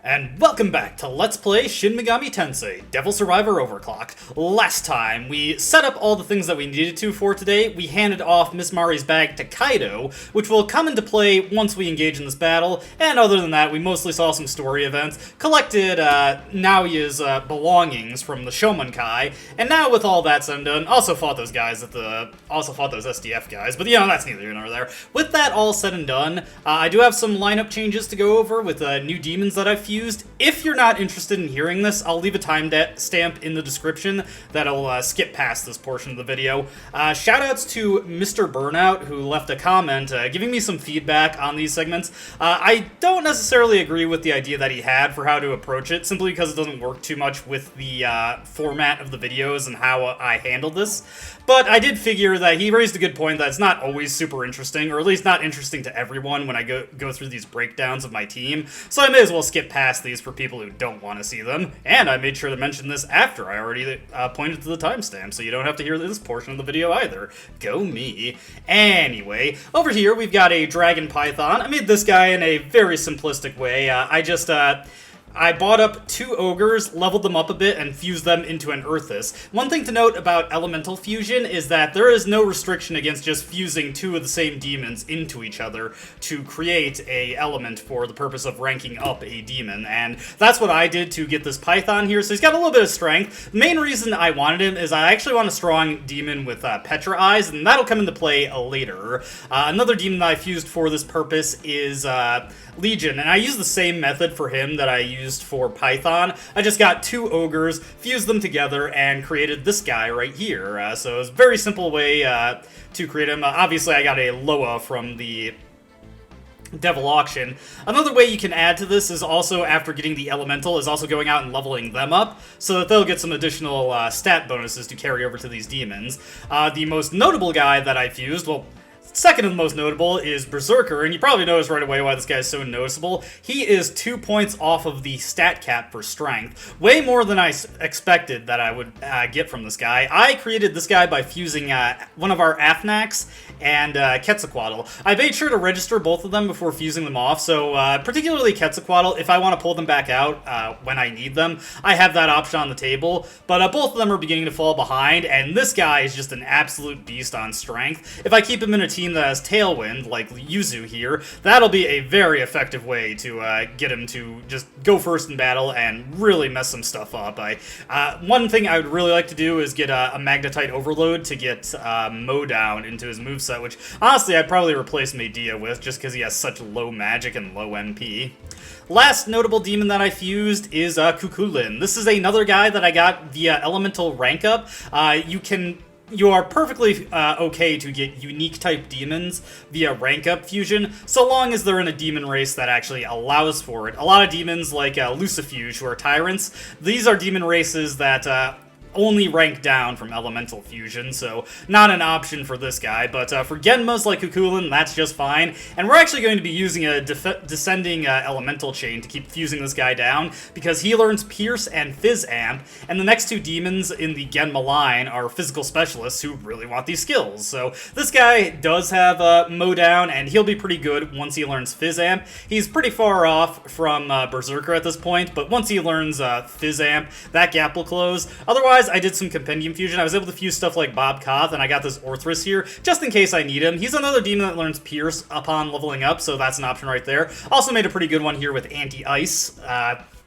And welcome back to Let's Play Shin Megami Tensei, Devil Survivor Overclocked. Last time, we set up all the things that we needed to for today. We handed off Miss Mari's bag to Kaido, which will come into play once we engage in this battle, and other than that, we mostly saw some story events, collected Naoya's belongings from the Shomonkai, and now with all that said and done, also fought those SDF guys, but that's neither here nor there. With that all said and done, I do have some lineup changes to go over with new demons that I've used. If you're not interested in hearing this, I'll leave a timestamp in the description that'll skip past this portion of the video. Shoutouts to Mr. Burnout, who left a comment giving me some feedback on these segments. I don't necessarily agree with the idea that he had for how to approach it, simply because it doesn't work too much with the format of the videos and how I handled this. But I did figure that he raised a good point that it's not always super interesting, or at least not interesting to everyone when I go through these breakdowns of my team, so I may as well skip past these for people who don't want to see them, and I made sure to mention this after I already pointed to the timestamp, so you don't have to hear this portion of the video either. Go me. Anyway, over here we've got a Dragon Python. I made this guy in a very simplistic way. I bought up 2 ogres, leveled them up a bit, and fused them into an Earthus. One thing to note about elemental fusion is that there is no restriction against just fusing 2 of the same demons into each other to create a element for the purpose of ranking up a demon, and that's what I did to get this Python here. So he's got a little bit of strength. The main reason I wanted him is I actually want a strong demon with Petra eyes, and that'll come into play later. Another demon that I fused for this purpose is Legion, and I used the same method for him that I used for Python. I just got 2 ogres, fused them together, and created this guy right here. So it was a very simple way to create him. Obviously, I got a Loa from the Devil Auction. Another way you can add to this is also, after getting the Elemental, is also going out and leveling them up, so that they'll get some additional stat bonuses to carry over to these demons. The most notable guy that I fused, well, second of the most notable, is Berserker, and you probably noticed right away why this guy is so noticeable. He is 2 points off of the stat cap for strength. Way more than I expected that I would get from this guy. I created this guy by fusing one of our Afnacs and Quetzalcoatl. I made sure to register both of them before fusing them off, so particularly Quetzalcoatl, if I want to pull them back out when I need them, I have that option on the table, but both of them are beginning to fall behind, and this guy is just an absolute beast on strength. If I keep him in a team that has Tailwind, like Yuzu here, that'll be a very effective way to get him to just go first in battle and really mess some stuff up. One thing I would really like to do is get a Magnetite Overload to get Mowdown into his moveset, which honestly I'd probably replace Medea with, just because he has such low magic and low MP. Last notable demon that I fused is Kukulin. This is another guy that I got via Elemental rank up. You are perfectly okay to get unique type demons via rank up fusion, so long as they're in a demon race that actually allows for it. A lot of demons like Lucifuge, who are tyrants, these are demon races that only rank down from elemental fusion, so not an option for this guy, but for Genmas like Kukulin, that's just fine, and we're actually going to be using a descending elemental chain to keep fusing this guy down, because he learns Pierce and Fizz Amp, and the next 2 demons in the Genma line are physical specialists who really want these skills, so this guy does have Mowdown, and he'll be pretty good once he learns Fizz Amp. He's pretty far off from Berserker at this point, but once he learns Fizz Amp, that gap will close. Otherwise, I did some Compendium Fusion. I was able to fuse stuff like Bob Koth, and I got this Orthrus here, just in case I need him. He's another demon that learns Pierce upon leveling up, so that's an option right there. Also made a pretty good one here with Anti-Ice,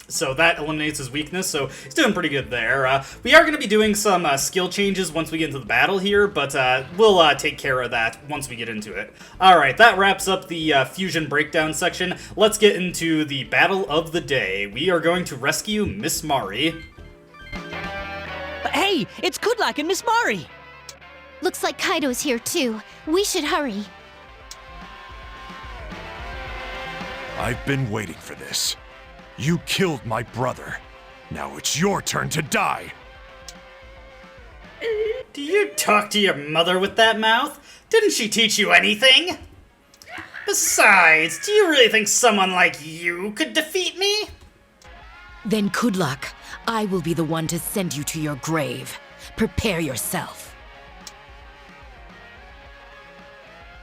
so that eliminates his weakness, so he's doing pretty good there. We are going to be doing some skill changes once we get into the battle here, but we'll take care of that once we get into it. Alright, that wraps up the fusion breakdown section. Let's get into the battle of the day. We are going to rescue Miss Mari. Hey, it's Kudlak and Miss Mari! Looks like Kaido's here too. We should hurry. I've been waiting for this. You killed my brother. Now it's your turn to die. Do you talk to your mother with that mouth? Didn't she teach you anything? Besides, do you really think someone like you could defeat me? Then Kudlak, I will be the one to send you to your grave. Prepare yourself.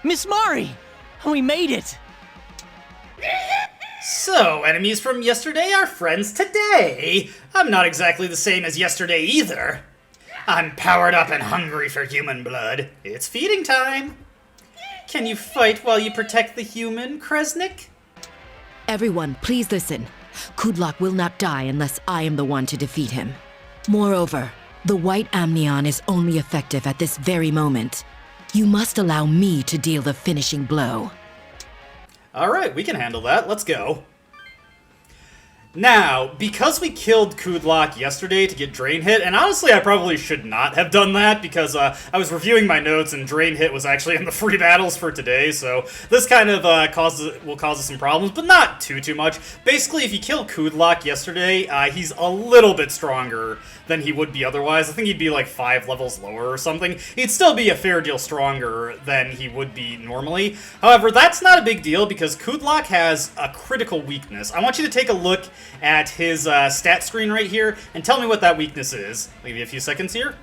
Miss Mari! We made it! So, enemies from yesterday are friends today. I'm not exactly the same as yesterday either. I'm powered up and hungry for human blood. It's feeding time. Can you fight while you protect the human, Kresnik? Everyone, please listen. Kudlak will not die unless I am the one to defeat him. Moreover, the white amnion is only effective at this very moment. You must allow me to deal the finishing blow. Alright, we can handle that. Let's go. Now, because we killed Kudlak yesterday to get Drain Hit, and honestly I probably should not have done that because I was reviewing my notes and Drain Hit was actually in the free battles for today, so this kind of will cause us some problems, but not too much. Basically, if you kill Kudlak yesterday, he's a little bit stronger than he would be otherwise. I think he'd be like 5 levels lower or something. He'd still be a fair deal stronger than he would be normally. However, that's not a big deal because Kudlak has a critical weakness. I want you to take a look at his stat screen right here and tell me what that weakness is. I'll give you a few seconds here.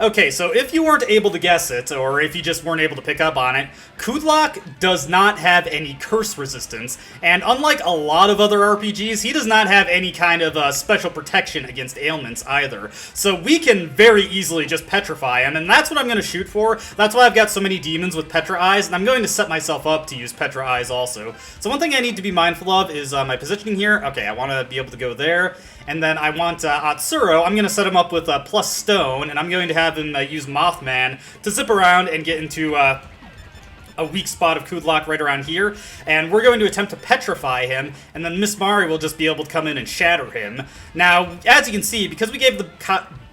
Okay, so if you weren't able to guess it, or if you just weren't able to pick up on it, Kudlak does not have any curse resistance, and unlike a lot of other RPGs, he does not have any kind of special protection against ailments either. So we can very easily just petrify him, and that's what I'm going to shoot for. That's why I've got so many demons with Petra Eyes, and I'm going to set myself up to use Petra Eyes also. So one thing I need to be mindful of is my positioning here. Okay, I want to be able to go there. And then I want Atsuro, I'm going to set him up with plus stone, and I'm going to have him use Mothman to zip around and get into a weak spot of Kudlak right around here. And we're going to attempt to petrify him, and then Miss Mari will just be able to come in and shatter him. Now, as you can see, because we gave the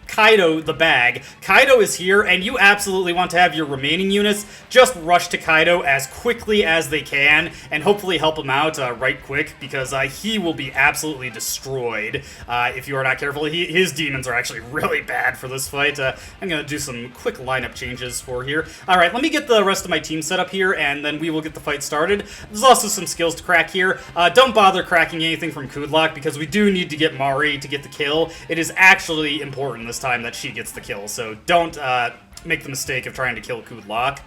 Kaido the bag, Kaido is here, and you absolutely want to have your remaining units just rush to Kaido as quickly as they can, and hopefully help him out right quick, because he will be absolutely destroyed if you are not careful. His demons are actually really bad for this fight. I'm going to do some quick lineup changes for here. Alright, let me get the rest of my team set up here, and then we will get the fight started. There's also some skills to crack here. Don't bother cracking anything from Kudlak, because we do need to get Mari to get the kill. It is actually important this time that she gets the kill, so don't make the mistake of trying to kill Kudlak.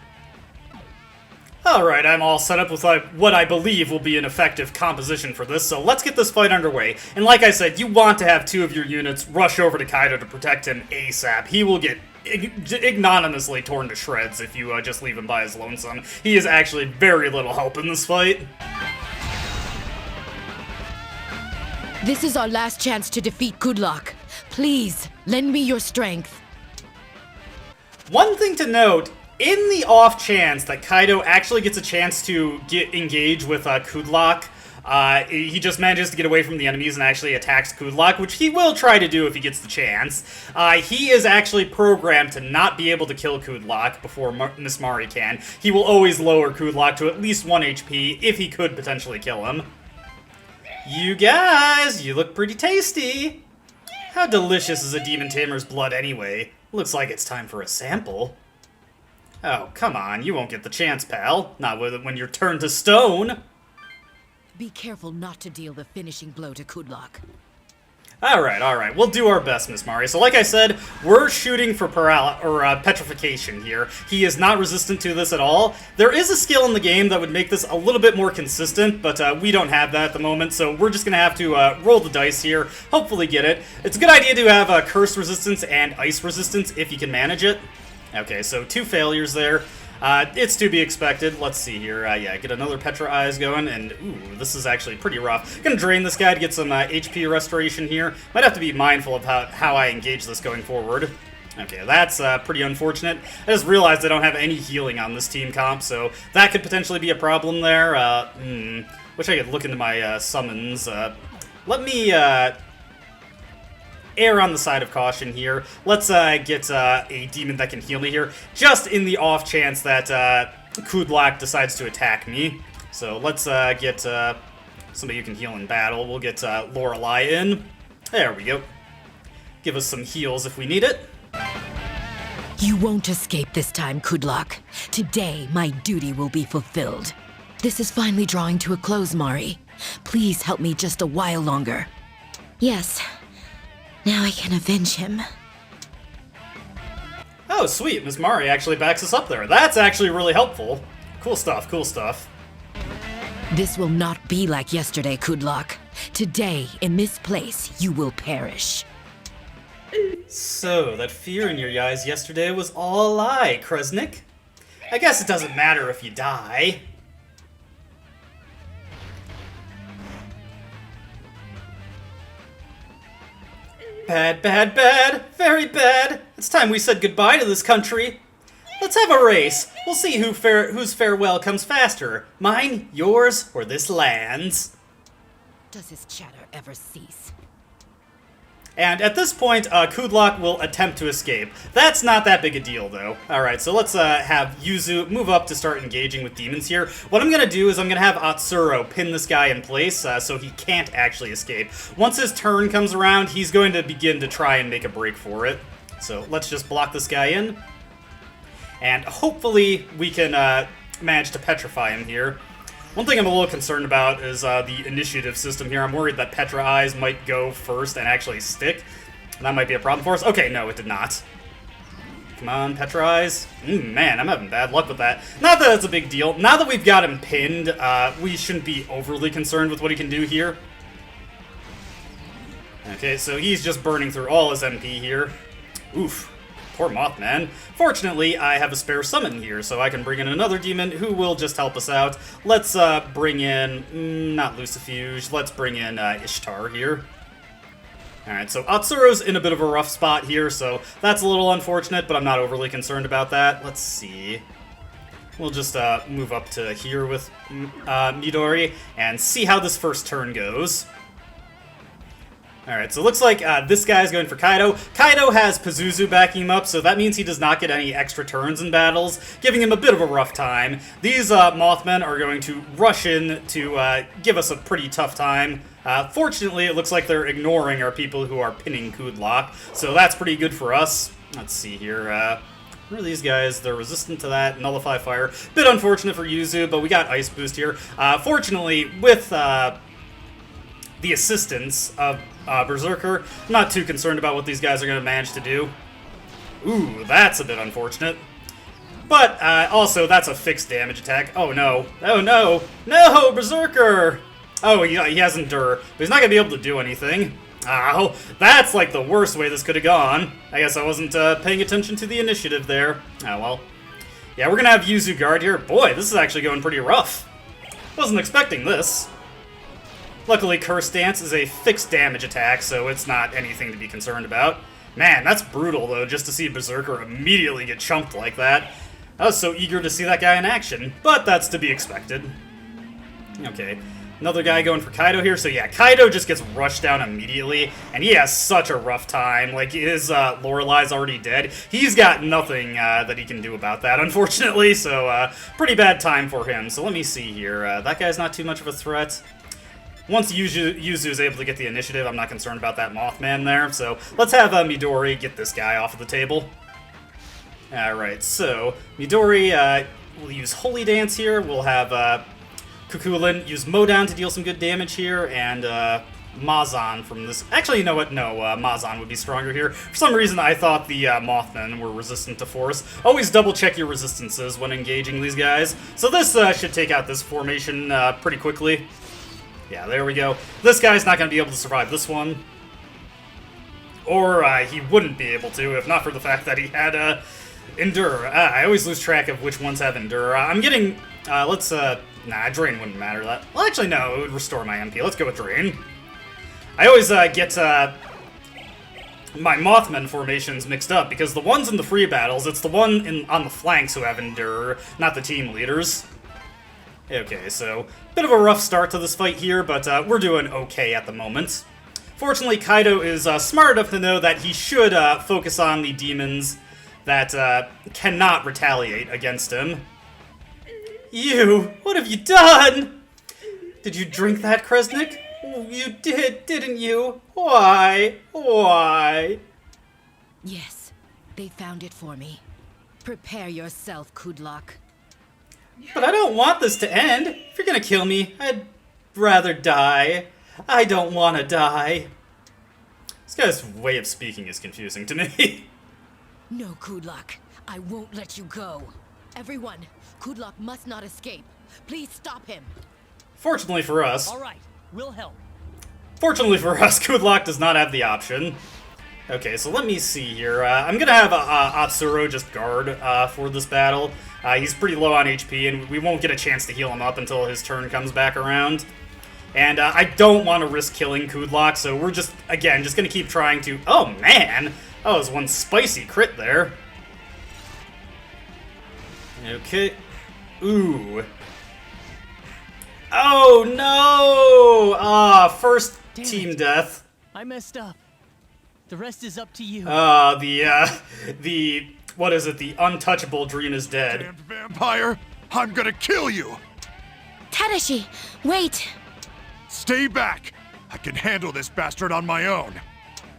Alright, I'm all set up with what I believe will be an effective composition for this, so let's get this fight underway. And like I said, you want to have 2 of your units rush over to Kaido to protect him ASAP. He will get ignominiously torn to shreds if you just leave him by his lonesome. He is actually very little help in this fight. This is our last chance to defeat Kudlak. Please, lend me your strength. One thing to note, in the off chance that Kaido actually gets a chance to engage with Kudlak, he just manages to get away from the enemies and actually attacks Kudlak, which he will try to do if he gets the chance. He is actually programmed to not be able to kill Kudlak before Miss Mari can. He will always lower Kudlak to at least 1 HP if he could potentially kill him. You guys, you look pretty tasty. How delicious is a Demon Tamer's blood anyway? Looks like it's time for a sample. Oh, come on, you won't get the chance, pal. Not when you're turned to stone. Be careful not to deal the finishing blow to Kudlak. Alright, we'll do our best, Miss Mari. So like I said, we're shooting for petrification here. He is not resistant to this at all. There is a skill in the game that would make this a little bit more consistent, but we don't have that at the moment, so we're just gonna have to roll the dice here, hopefully get it. It's a good idea to have curse resistance and ice resistance if you can manage it. Okay, so 2 failures there. It's to be expected. Let's see here. Yeah, get another Petra Eyes going, and ooh, this is actually pretty rough. Gonna drain this guy to get some HP restoration here. Might have to be mindful of how I engage this going forward. Okay, that's pretty unfortunate. I just realized I don't have any healing on this team comp, so that could potentially be a problem there. Wish I could look into my summons. Let me err on the side of caution here. Let's get a demon that can heal me here, just in the off chance that Kudlak decides to attack me. So let's get somebody who can heal in battle. We'll get Lorelei in. There we go. Give us some heals if we need it. You won't escape this time, Kudlak. Today, my duty will be fulfilled. This is finally drawing to a close, Mari. Please help me just a while longer. Yes. Now I can avenge him. Oh, sweet. Miss Mari actually backs us up there. That's actually really helpful. Cool stuff, cool stuff. This will not be like yesterday, Kudlak. Today, in this place, you will perish. So, that fear in your eyes yesterday was all a lie, Kresnik. I guess it doesn't matter if you die. Bad, bad, bad. Very bad. It's time we said goodbye to this country. Let's have a race. We'll see whose farewell comes faster. Mine, yours, or this land's. Does his chatter ever cease? And at this point, Kudlak will attempt to escape. That's not that big a deal, though. Alright, so let's have Yuzu move up to start engaging with demons here. What I'm going to do is I'm going to have Atsuro pin this guy in place so he can't actually escape. Once his turn comes around, he's going to begin to try and make a break for it. So let's just block this guy in. And hopefully we can manage to petrify him here. One thing I'm a little concerned about is the initiative system here. I'm worried that Petra Eyes might go first and actually stick. And that might be a problem for us. Okay, no, it did not. Come on, Petra Eyes. Man, I'm having bad luck with that. Not that it's a big deal. Now that we've got him pinned, we shouldn't be overly concerned with what he can do here. Okay, so he's just burning through all his MP here. Oof. Poor Mothman. Fortunately, I have a spare summon here, so I can bring in another demon who will just help us out. Let's bring in, not Lucifuge, let's bring in Ishtar here. Alright, so Atsuro's in a bit of a rough spot here, so that's a little unfortunate, but I'm not overly concerned about that. Let's see. We'll just move up to here with Midori and see how this first turn goes. Alright, so it looks like this guy's going for Kaido. Kaido has Pazuzu backing him up, so that means he does not get any extra turns in battles, giving him a bit of a rough time. These Mothmen are going to rush in to give us a pretty tough time. Fortunately, it looks like they're ignoring our people who are pinning Kudlak, so that's pretty good for us. Let's see here. What are these guys? They're resistant to that. Nullify Fire. Bit unfortunate for Yuzu, but we got Ice Boost here. Fortunately, with the assistance of Berserker, I'm not too concerned about what these guys are going to manage to do. Ooh, that's a bit unfortunate. But also, that's a fixed damage attack. Oh no. Oh no. No, Berserker! Oh, he has Endure, but he's not going to be able to do anything. Ow, that's like the worst way this could have gone. I guess I wasn't paying attention to the initiative there. Oh well. Yeah, we're going to have Yuzu guard here. Boy, this is actually going pretty rough. Wasn't expecting this. Luckily, Curse Dance is a fixed damage attack, so it's not anything to be concerned about. Man, that's brutal, though, just to see Berserker immediately get chunked like that. I was so eager to see that guy in action, but that's to be expected. Okay, another guy going for Kaido here. So yeah, Kaido just gets rushed down immediately, and he has such a rough time. Like, his Lorelai's already dead. He's got nothing that he can do about that, unfortunately, so pretty bad time for him. So let me see here. That guy's not too much of a threat. Once Yuzu is able to get the initiative, I'm not concerned about that Mothman there. So let's have Midori get this guy off of the table. Alright, so Midori will use Holy Dance here. We'll have Kukulin use Modown to deal some good damage here, and Mazan from this... Actually, you know what? No, Mazan would be stronger here. For some reason, I thought the Mothmen were resistant to Force. Always double-check your resistances when engaging these guys. So this should take out this formation pretty quickly. Yeah, there we go. This guy's not going to be able to survive this one. Or he wouldn't be able to, if not for the fact that he had Endure. I always lose track of which ones have Endure. I'm getting... let's... Nah, Drain wouldn't matter that. Well, actually, no, it would restore my MP. Let's go with Drain. I always get my Mothman formations mixed up, because the ones in the free battles, it's the one on the flanks who have Endure, not the team leaders. Okay, so bit of a rough start to this fight here, but we're doing okay at the moment. Fortunately, Kaido is smart enough to know that he should focus on the demons that cannot retaliate against him. You! What have you done? Did you drink that, Kresnik? You did, didn't you? Why? Why? Yes, they found it for me. Prepare yourself, Kudlak. But I don't want this to end. If you're gonna kill me, I'd rather die. I don't want to die. This guy's way of speaking is confusing to me. No, Kudlak. I won't let you go. Everyone, Kudlak must not escape. Please stop him. Fortunately for us, All right, we'll help. Kudlak does not have the option. Okay, so let me see here. I'm gonna have Atsuro just guard for this battle. He's pretty low on HP, and we won't get a chance to heal him up until his turn comes back around. And I don't want to risk killing Kudlak, so we're just, again, just gonna keep trying to... Oh, man! That was one spicy crit there. Okay. Ooh. Oh, no! First Damn team it. death. I messed up. The rest is up to you. What is it? The untouchable dream is dead. Damned vampire! I'm gonna kill you! Tadashi, wait. Stay back! I can handle this bastard on my own.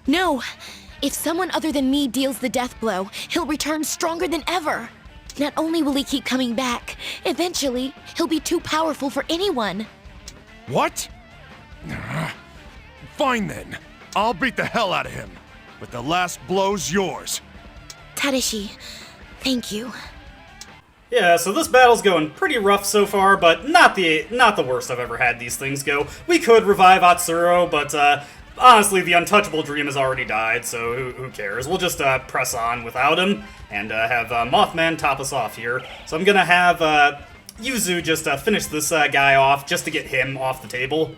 No. If someone other than me deals the death blow, he'll return stronger than ever. Not only will he keep coming back, eventually, he'll be too powerful for anyone. What? Fine then. I'll beat the hell out of him. But the last blow's yours. Tadashi, thank you. Yeah, so this battle's going pretty rough so far, but not the worst I've ever had these things go. We could revive Atsuro, but honestly, the untouchable dream has already died, so who cares? We'll just press on without him and have Mothman top us off here. So I'm gonna have Yuzu just finish this guy off just to get him off the table,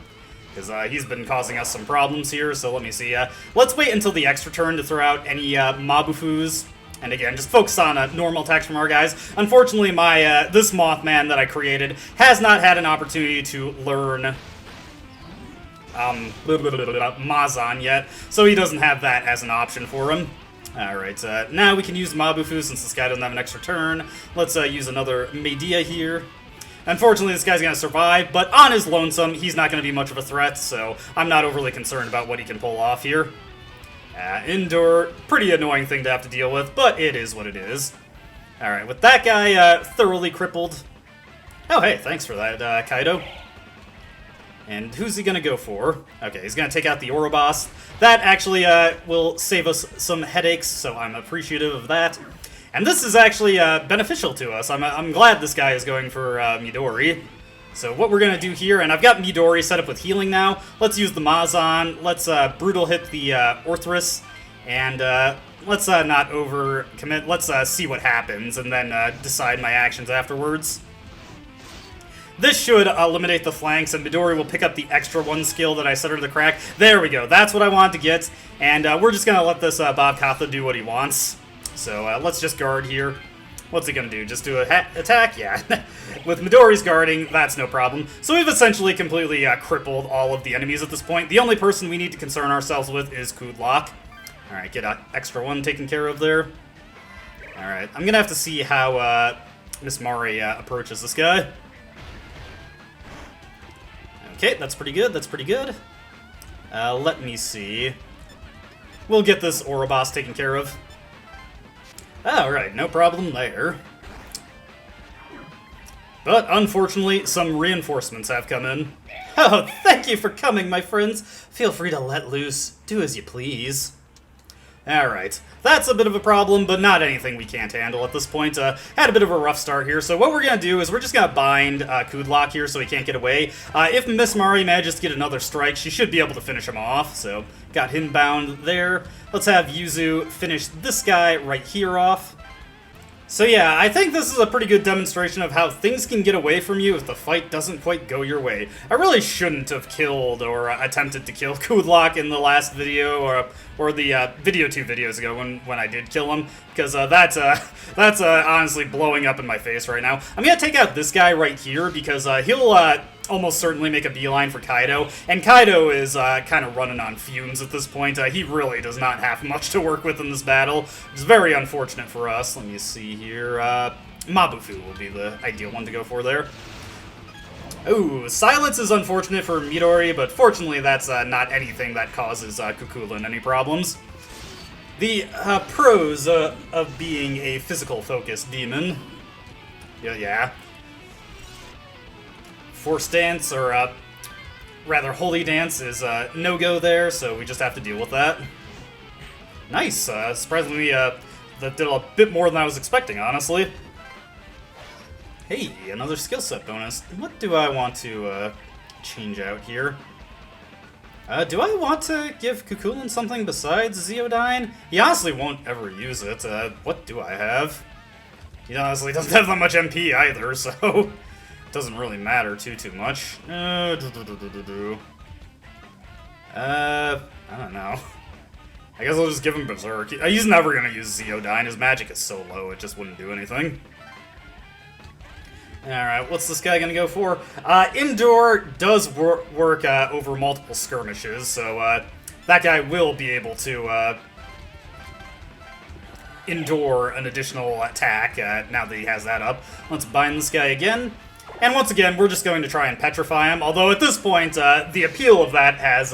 because he's been causing us some problems here. So let me see. Let's wait until the extra turn to throw out any Mabufus. And again, just focus on normal attacks from our guys. Unfortunately, my this Mothman that I created has not had an opportunity to learn Mazan yet, so he doesn't have that as an option for him. Alright, now we can use Mabufu since this guy doesn't have an extra turn. Let's use another Medea here. Unfortunately, this guy's going to survive, but on his lonesome, he's not going to be much of a threat, so I'm not overly concerned about what he can pull off here. Indoor, pretty annoying thing to have to deal with, but it is what it is. Alright, with that guy thoroughly crippled. Oh, hey, thanks for that, Kaido. And who's he gonna go for? Okay, he's gonna take out the Ouroboros. That actually will save us some headaches, so I'm appreciative of that. And this is actually beneficial to us. I'm glad this guy is going for Midori. So what we're going to do here, and I've got Midori set up with healing now. Let's use the Mazan. Let's Brutal hit the Orthrus. And let's not overcommit. Let's see what happens and then decide my actions afterwards. This should eliminate the flanks, and Midori will pick up the extra one skill that I set her to the crack. There we go. That's what I wanted to get. And we're just going to let this Bob Katha do what he wants. So let's just guard here. What's he gonna do? Just do a attack? Yeah. With Midori's guarding, that's no problem. So we've essentially completely crippled all of the enemies at this point. The only person we need to concern ourselves with is Kudlak. Alright, get an extra one taken care of there. Alright, I'm gonna have to see how Miss Mari approaches this guy. Okay, that's pretty good, that's pretty good. Let me see. We'll get this Ouroboros taken care of. Alright, no problem there. But, unfortunately, some reinforcements have come in. Oh, thank you for coming, my friends. Feel free to let loose. Do as you please. Alright, that's a bit of a problem, but not anything we can't handle at this point. Had a bit of a rough start here, so what we're going to do is we're just going to bind Kudlak here so he can't get away. If Miss Mari manages to get another strike, she should be able to finish him off, so got him bound there. Let's have Yuzu finish this guy right here off. So yeah, I think this is a pretty good demonstration of how things can get away from you if the fight doesn't quite go your way. I really shouldn't have killed or attempted to kill Kudlak in the last video or the video 2 videos ago when I did kill him, because that's honestly blowing up in my face right now. I'm gonna take out this guy right here because he'll almost certainly make a beeline for Kaido, and Kaido is kind of running on fumes at this point. He really does not have much to work with in this battle. It's very unfortunate for us. Let me see here. Mabufu will be the ideal one to go for there. Ooh, silence is unfortunate for Midori, but fortunately that's not anything that causes Kukulin any problems. The pros of being a physical-focused demon. Yeah. Force Dance, or rather Holy Dance, is no-go there, so we just have to deal with that. Nice, surprisingly, that did a bit more than I was expecting, honestly. Hey, another skill set bonus. What do I want to change out here. Do I want to give Kukulin something besides Zeodyne? He honestly won't ever use it. What do I have? He honestly doesn't have that much MP either, so it doesn't really matter too much. I don't know. I guess I'll just give him Berserk. He's never gonna use Zeodyne. His magic is so low, it just wouldn't do anything. Alright, what's this guy gonna go for? Indoor does work over multiple skirmishes, so that guy will be able to endure an additional attack now that he has that up. Let's bind this guy again. And once again, we're just going to try and petrify him, although at this point, the appeal of that has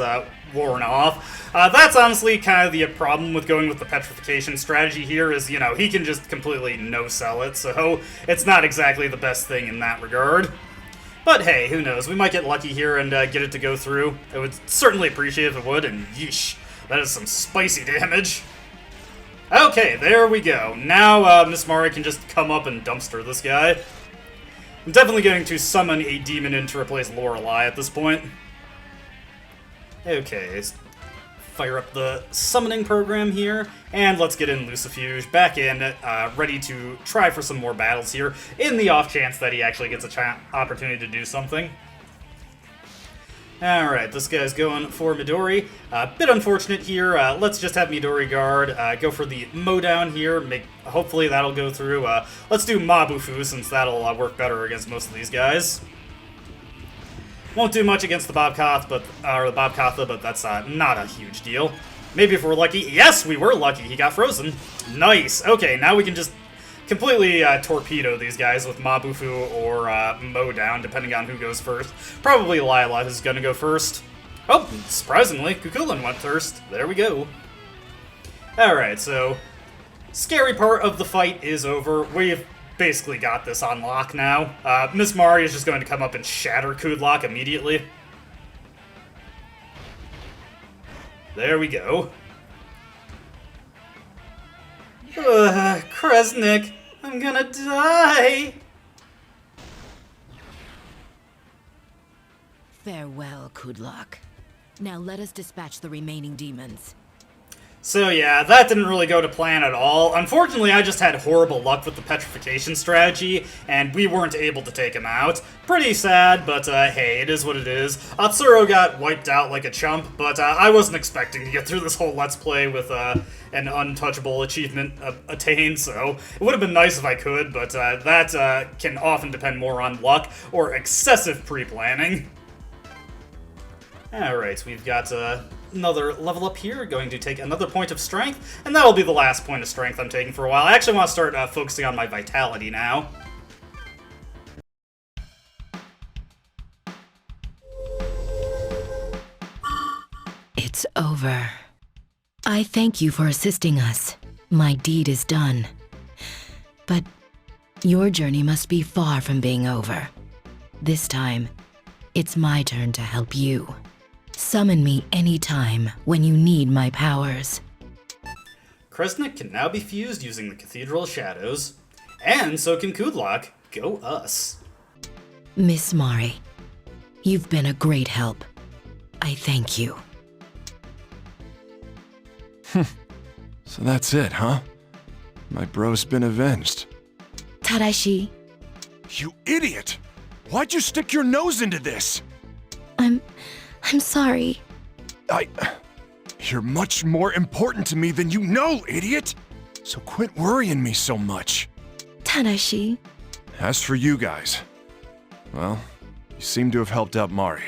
worn off. That's honestly kind of the problem with going with the petrification strategy here is, you know, he can just completely no-sell it, so it's not exactly the best thing in that regard. But hey, who knows, we might get lucky here and get it to go through. I would certainly appreciate if it would, and yeesh, that is some spicy damage. Okay, there we go. Now Miss Mari can just come up and dumpster this guy. I'm definitely going to summon a demon in to replace Lorelei at this point. Okay, fire up the summoning program here, and let's get in Lucifuge back in, ready to try for some more battles here, in the off chance that he actually gets a opportunity to do something. Alright, this guy's going for Midori. Bit unfortunate here. Let's just have Midori guard, go for the Modown here, hopefully that'll go through. Let's do Mabufu, since that'll work better against most of these guys. Won't do much against the Bobcatha, but that's not a huge deal. Maybe if we're lucky. Yes, we were lucky. He got frozen. Nice. Okay, now we can just completely torpedo these guys with Mabufu or Modown, depending on who goes first. Probably Lila is going to go first. Oh, surprisingly, Kukulin went first. There we go. Alright, so scary part of the fight is over. We've basically got this on lock now. Miss Mari is just going to come up and shatter Kudlak immediately. There we go. Kresnik, I'm gonna die! Farewell, Kudlak. Now let us dispatch the remaining demons. So yeah, that didn't really go to plan at all. Unfortunately, I just had horrible luck with the petrification strategy, and we weren't able to take him out. Pretty sad, but hey, it is what it is. Atsuro got wiped out like a chump, but I wasn't expecting to get through this whole Let's Play with an untouchable achievement attained, so it would have been nice if I could, but that can often depend more on luck or excessive pre-planning. Alright, we've got another level up here, going to take another point of strength, and that'll be the last point of strength I'm taking for a while. I actually want to start focusing on my vitality now. It's over. I thank you for assisting us. My deed is done. But your journey must be far from being over. This time, it's my turn to help you. Summon me anytime when you need my powers. Kresnik can now be fused using the Cathedral Shadows, and so can Kudlak. Go us. Miss Mari, you've been a great help. I thank you. So that's it, huh? My bro's been avenged. Tadashi, You idiot! Why'd you stick your nose into this? I'm sorry. You're much more important to me than you know, idiot! So quit worrying me so much. Tadashi. As for you guys, well, you seem to have helped out Mari.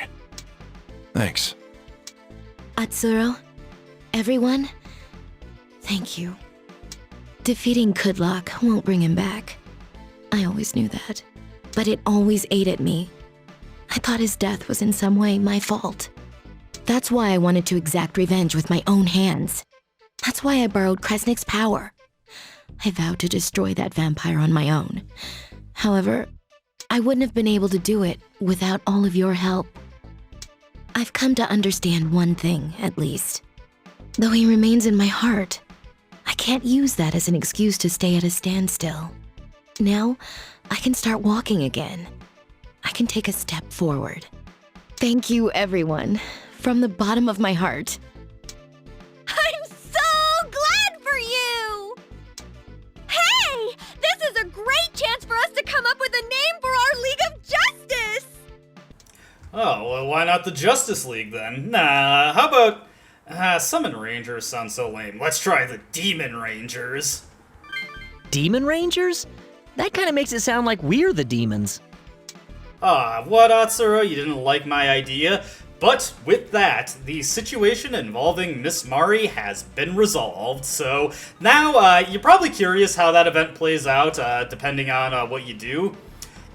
Thanks. Atsuro, everyone, thank you. Defeating Kudlak won't bring him back. I always knew that, but it always ate at me. I thought his death was in some way my fault. That's why I wanted to exact revenge with my own hands. That's why I borrowed Kresnik's power. I vowed to destroy that vampire on my own. However, I wouldn't have been able to do it without all of your help. I've come to understand one thing, at least. Though he remains in my heart, I can't use that as an excuse to stay at a standstill. Now, I can start walking again. I can take a step forward. Thank you, everyone. From the bottom of my heart. I'm so glad for you! Hey! This is a great chance for us to come up with a name for our League of Justice! Oh, well, why not the Justice League then? Nah, how about... Summon Rangers sound so lame. Let's try the Demon Rangers. Demon Rangers? That kind of makes it sound like we're the demons. What, Atsuro? You didn't like my idea? But with that, the situation involving Miss Mari has been resolved, so now you're probably curious how that event plays out, depending on what you do.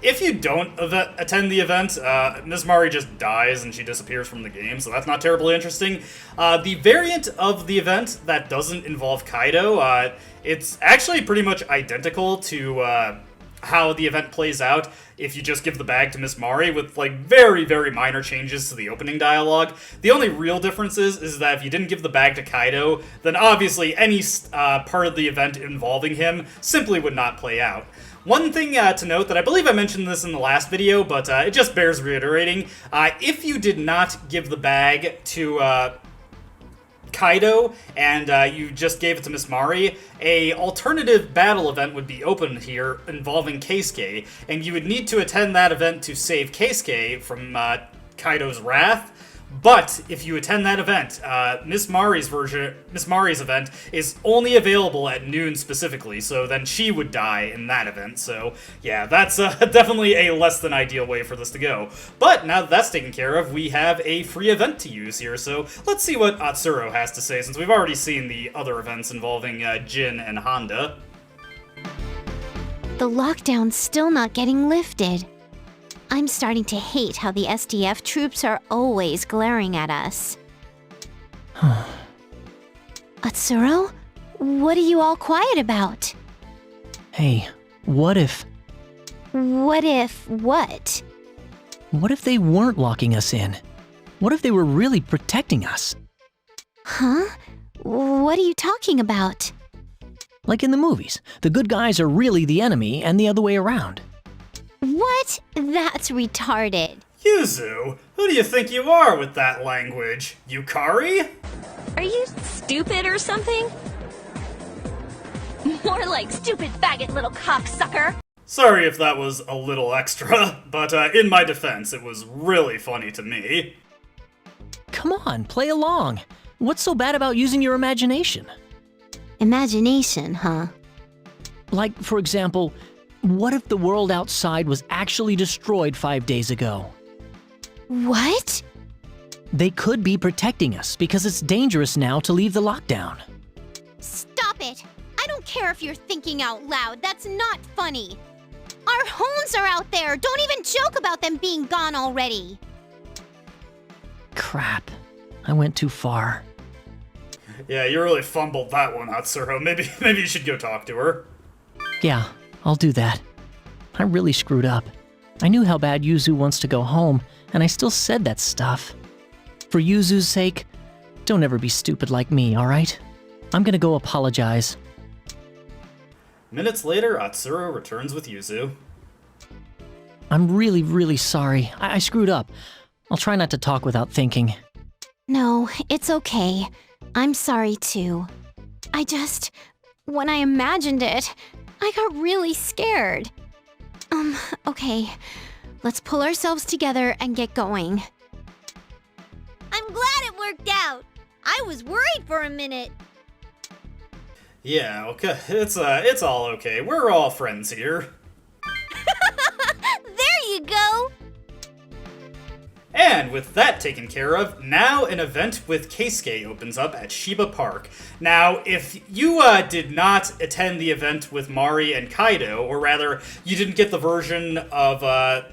If you don't attend the event, Miss Mari just dies and she disappears from the game, so that's not terribly interesting. The variant of the event that doesn't involve Kaido, it's actually pretty much identical to how the event plays out if you just give the bag to Miss Mari, with like very, very minor changes to the opening dialogue. The only real difference is that if you didn't give the bag to Kaido, then obviously any part of the event involving him simply would not play out. One thing to note, that I believe I mentioned this in the last video, but it just bears reiterating. If you did not give the bag to Kaido, and you just gave it to Miss Mari, a alternative battle event would be open here involving Keisuke, and you would need to attend that event to save Keisuke from Kaido's wrath. But if you attend that event, Miss Mari's event is only available at noon specifically, so then she would die in that event. So yeah, that's definitely a less than ideal way for this to go. But now that that's taken care of, we have a free event to use here, so let's see what Atsuro has to say, since we've already seen the other events involving Jin and Honda. The lockdown's still not getting lifted. I'm starting to hate how the SDF troops are always glaring at us. Atsuro? What are you all quiet about? Hey, what if... What if what? What if they weren't locking us in? What if they were really protecting us? Huh? What are you talking about? Like in the movies, the good guys are really the enemy and the other way around. What? That's retarded. Yuzu, who do you think you are with that language? Yukari? Are you stupid or something? More like stupid faggot little cocksucker. Sorry if that was a little extra, but in my defense, it was really funny to me. Come on, play along. What's so bad about using your imagination? Imagination, huh? Like, for example, what if the world outside was actually destroyed 5 days ago? What? They could be protecting us because it's dangerous now to leave the lockdown. Stop it! I don't care if you're thinking out loud. That's not funny. Our homes are out there. Don't even joke about them being gone already. Crap. I went too far. Yeah, you really fumbled that one, Hatsuro. Maybe you should go talk to her. Yeah, I'll do that. I really screwed up. I knew how bad Yuzu wants to go home, and I still said that stuff. For Yuzu's sake, don't ever be stupid like me, alright? I'm gonna go apologize. Minutes later, Atsuro returns with Yuzu. I'm really, really sorry. I screwed up. I'll try not to talk without thinking. No, it's okay. I'm sorry too. When I imagined it, I got really scared. Okay. Let's pull ourselves together and get going. I'm glad it worked out. I was worried for a minute. Yeah, okay. It's all okay. We're all friends here. There you go. And with that taken care of, now an event with Keisuke opens up at Shiba Park. Now, if you did not attend the event with Mari and Kaido, or rather, you didn't get the version of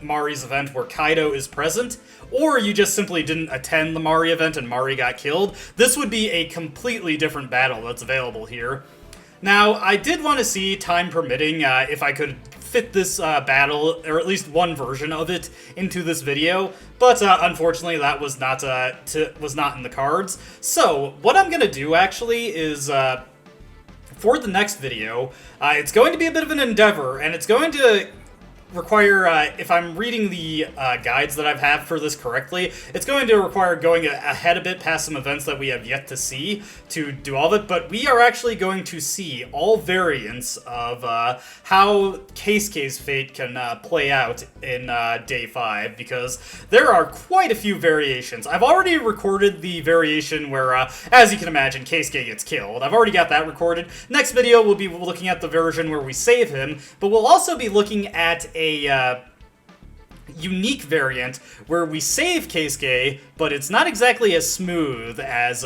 Mari's event where Kaido is present, or you just simply didn't attend the Mari event and Mari got killed, this would be a completely different battle that's available here. Now, I did want to see, time permitting, if I could fit this battle, or at least one version of it, into this video, but unfortunately that was not in the cards. So, what I'm gonna do actually is, for the next video, it's going to be a bit of an endeavor, and it's going to require, if I'm reading the guides that I've had for this correctly, it's going to require going ahead a bit past some events that we have yet to see to do all of it, but we are actually going to see all variants of how Keisuke's fate can play out in Day 5, because there are quite a few variations. I've already recorded the variation where, as you can imagine, Keisuke gets killed. I've already got that recorded. Next video, we'll be looking at the version where we save him, but we'll also be looking at a unique variant where we save Keisuke, but it's not exactly as smooth as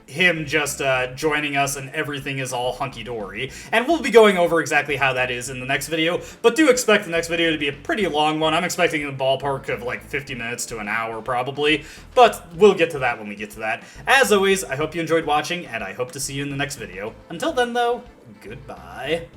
him just joining us and everything is all hunky-dory. And we'll be going over exactly how that is in the next video, but do expect the next video to be a pretty long one. I'm expecting in the ballpark of like 50 minutes to an hour probably, but we'll get to that when we get to that. As always, I hope you enjoyed watching, and I hope to see you in the next video. Until then though, goodbye.